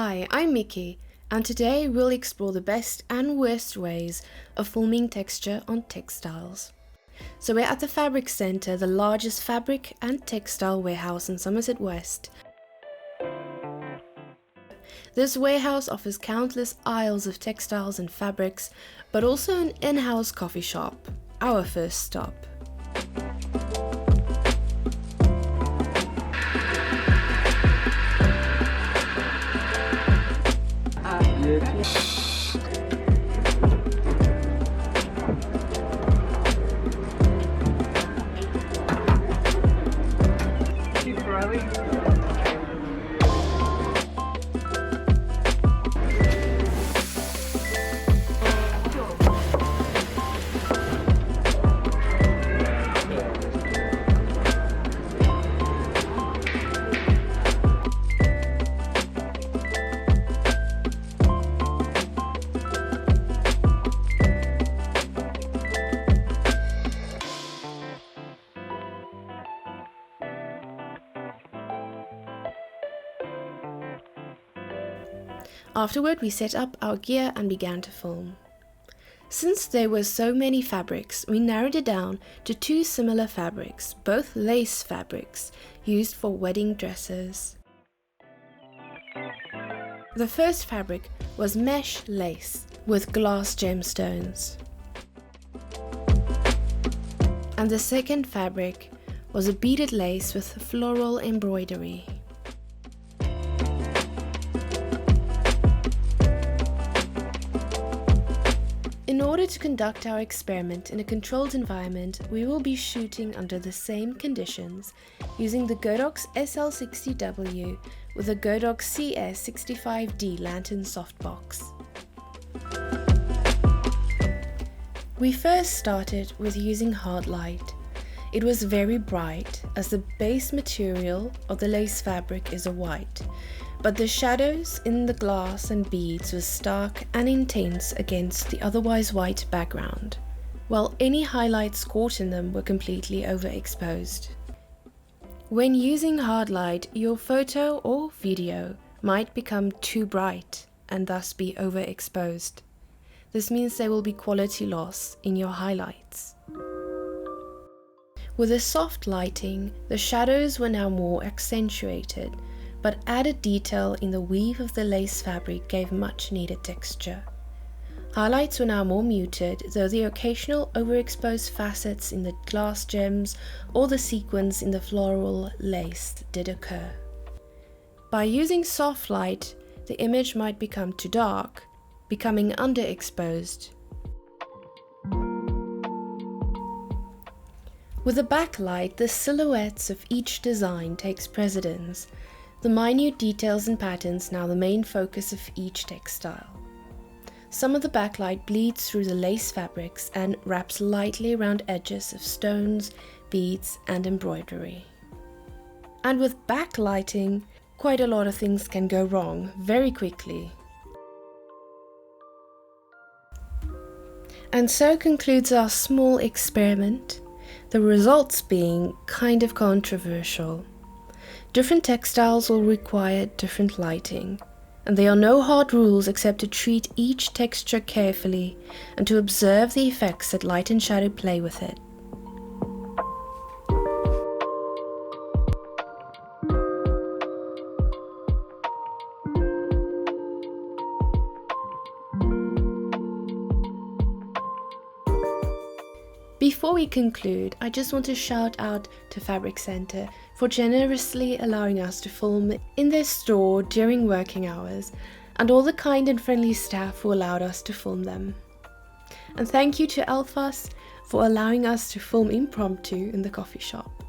Hi, I'm Mickey, and today we'll explore the best and worst ways of filming texture on textiles. So we're at the Fabric Centre, the largest fabric and textile warehouse in Somerset West. This warehouse offers countless aisles of textiles and fabrics, but also an in-house coffee shop, our first stop. Afterward, we set up our gear and began to film. Since there were so many fabrics, we narrowed it down to two similar fabrics, both lace fabrics, used for wedding dresses. The first fabric was mesh lace with glass gemstones. And the second fabric was a beaded lace with floral embroidery. In order to conduct our experiment in a controlled environment, we will be shooting under the same conditions using the Godox SL60W with a Godox CS65D lantern softbox. We first started with using hard light. It was very bright as the base material of the lace fabric is a white, but the shadows in the glass and beads were stark and intense against the otherwise white background, while any highlights caught in them were completely overexposed. When using hard light, your photo or video might become too bright and thus be overexposed. This means there will be quality loss in your highlights. With the soft lighting, the shadows were now more accentuated, but added detail in the weave of the lace fabric gave much needed texture. Highlights were now more muted, though the occasional overexposed facets in the glass gems or the sequins in the floral lace did occur. By using soft light, the image might become too dark, becoming underexposed. With the backlight, the silhouettes of each design takes precedence. The minute details and patterns now the main focus of each textile. Some of the backlight bleeds through the lace fabrics and wraps lightly around edges of stones, beads and embroidery. And with backlighting, quite a lot of things can go wrong very quickly. And so concludes our small experiment, the results being kind of controversial. Different textiles will require different lighting, and there are no hard rules except to treat each texture carefully and to observe the effects that light and shadow play with it. Before we conclude, I just want to shout out to Fabric Centre for generously allowing us to film in their store during working hours, and all the kind and friendly staff who allowed us to film them. And thank you to Elfas for allowing us to film impromptu in the coffee shop.